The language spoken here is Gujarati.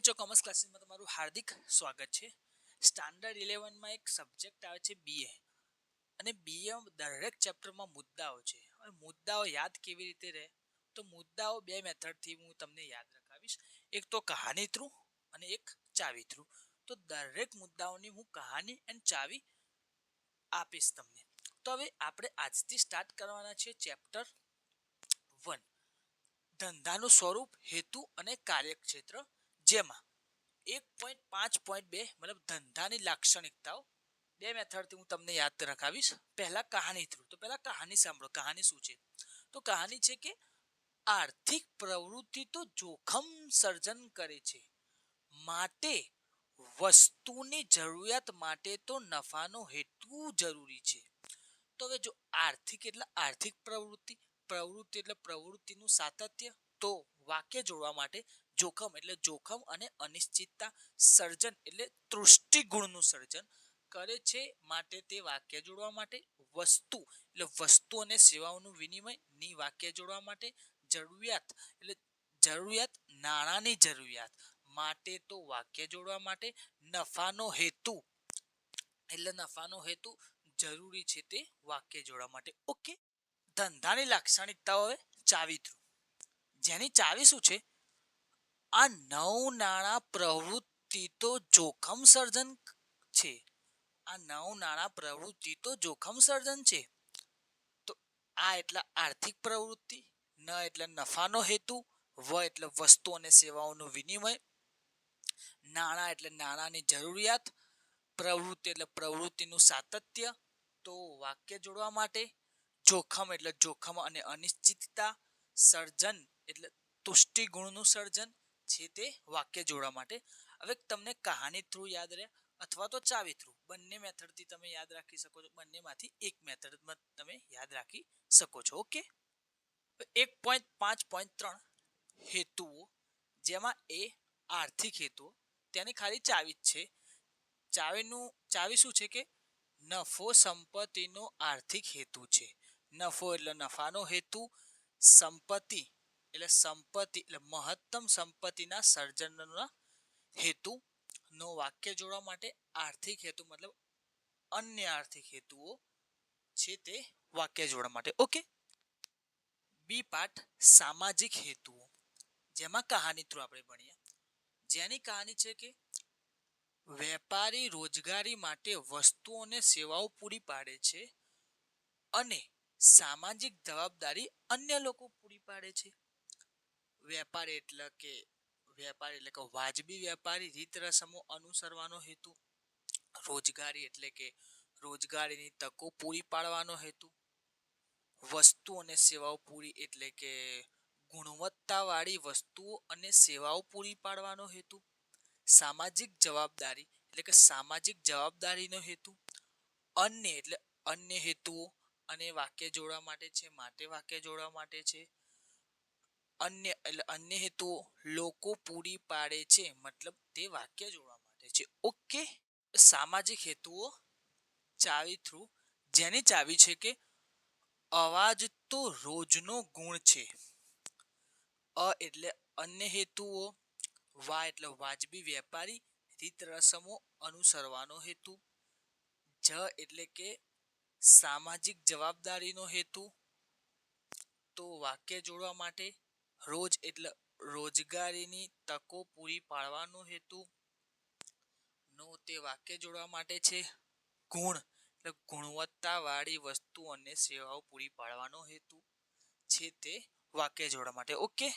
મિત્રો કોમર્સ ક્લાસીસમાં તમારું હાર્દિક સ્વાગત છે. સ્ટાન્ડર્ડ 11 માં એક સબ્જેક્ટ આવે છે બીએ, અને બીએ દરેક ચેપ્ટરમાં મુદ્દાઓ છે. હવે મુદ્દાઓ યાદ કેવી રીતે રહે? તો મુદ્દાઓ બે મેથડથી હું તમને યાદ રખાવીશ. એક તો કહાની થ્રુ અને એક ચાવી થ્રુ. તો દરેક મુદ્દાઓની હું કહાની અને ચાવી આપીશ તમને. તો હવે આપણે આજથી સ્ટાર્ટ કરવાના છે ચેપ્ટર 1, ધંધાનું સ્વરૂપ, હેતુ અને કાર્યક્ષેત્ર, જેમાં 1.5.2 મતલબ ધંધાની લાક્ષણિકતાઓ બે મેથડથી હું તમને યાદ રખાવીશ. પહેલા કહાની થ્રુ. તો પહેલા કહાની સાંભળો. કહાની શું છે? તો કહાની છે કે આર્થિક પ્રવૃત્તિ તો જોખમ સર્જન કરે છે, માટે વસ્તુની જરૂરિયાત માટે તો નફાનો હેતુ જરૂરી છે. તો હવે જો આર્થિક એટલે આર્થિક પ્રવૃત્તિ, પ્રવૃત્તિ એટલે પ્રવૃત્તિનું સાતત્ય, તો વાક્ય જોડવા માટે જોખમ એટલે જોખમ અને અનિશ્ચિતતા, સર્જન એટલે તૃષ્ટિગુણનું સર્જન કરે છે, માટે તે વાક્ય જોડવા માટે, વસ્તુ એટલે વસ્તુ અને સેવાઓનું વિનિમય ની વાક્ય જોડવા માટે, જરૂરિયાત એટલે જરૂરિયાત નાણાંની જરૂરિયાત માટે તો વાક્ય જોડવા માટે, નફાનો હેતુ એટલે નફાનો હેતુ જરૂરી છે તે વાક્ય જોડવા માટે. ઓકે. ધંધાની લાક્ષણિકતાઓ ચાવી થ્રુ, જેની ચાવી શું છે? આ નવ નાણાં પ્રવૃત્તિ તો જોખમ સર્જન છે. આ નવ નાણાં પ્રવૃત્તિ તો જોખમ સર્જન છે. તો આ એટલે આર્થિક પ્રવૃત્તિ, ન એટલે નફાનો હેતુ, વ એટલે વસ્તુ અને સેવાઓનું વિનિમય, નાણાં એટલે નાણાંની જરૂરિયાત, પ્રવૃત્તિ એટલે પ્રવૃત્તિનું સાતત્ય, તો વાક્ય જોડવા માટે, જોખમ એટલે જોખમ અને અનિશ્ચિતતા, સર્જન એટલે તુષ્ટિગુણનું સર્જન છે તે વાક્ય જોડવા માટે. હવે તમને કહાની થ્રુ યાદ રહે અથવા તો ચાવી થ્રુ, બંને મેથડથી તમે યાદ રાખી શકો છો. બંનેમાંથી એક મેથડમાં તમે યાદ રાખી શકો છો. ઓકે. 1.5.3 હેતુઓ, જેમાં એ આર્થિક હેતુઓ, તેની ખાલી ચાવી જ છે. ચાવી શું છે કે નફો સંપત્તિનો આર્થિક હેતુ છે. નફો એટલે નફાનો હેતુ, સંપત્તિ એટલે મહત્તમ સંપત્તિના સર્જનના હેતુ નો વાક્ય જોડવા માટે, આર્થિક હેતુ મતલબ અન્ય આર્થિક હેતુઓ છે તે વાક્ય જોડવા માટે. ઓકે. બી પાર્ટ સામાજિક હેતુઓ, જેમાં કહાની થ્રુ આપણે ભણીએ, જેની કહાની છે કે વેપારી રોજગારી માટે વસ્તુઓ અને સેવાઓ પૂરી પાડે છે અને સામાજિક જવાબદારી અન્ય લોકો પૂરી પાડે છે. વેપારી એટલે કે વાજબી વેપારી રીત રસમો અનુસરવાનો હેતુ, રોજગારી એટલે કે રોજગારીની તકો પૂરી પાડવાનો હેતુ, વસ્તુ અને સેવાઓ પૂરી એટલે કે ગુણવત્તાવાળી વસ્તુઓ અને સેવાઓ પૂરી પાડવાનો હેતુ, સામાજિક જવાબદારી એટલે કે સામાજિક જવાબદારીનો હેતુ, અન્ય એટલે અન્ય હેતુઓ અને વાક્ય જોડવા માટે છે, માટે વાક્ય જોડવા માટે છે, અન્ય એટલે અન્ય હેતુઓ લોકો પૂરી પાડે છે, મતલબ તે વાક્ય જોડવા માટે છે. ઓકે. સામાજિક હેતુઓ ચાવી થ્રુ, જેની ચાવી છે કે અવાજ તો રોજનો ગુણ છે. અ એટલે અન્ય હેતુઓ, વા એટલે વાજબી વેપારી રીત રસમો અનુસરવાનો હેતુ, જ એટલે કે સામાજિક જવાબદારીનો હેતુ, તો વાક્ય જોડવા માટે, રોજ એટલે રોજગારીની તકો પૂરી પાડવાનો હેતુ, નો તે વાક્ય જોડવા માટે છે, ગુણ એટલે ગુણવત્તાવાળી વસ્તુ અને સેવાઓ પૂરી પાડવાનો હેતુ છે તે વાક્ય જોડવા માટે. ઓકે.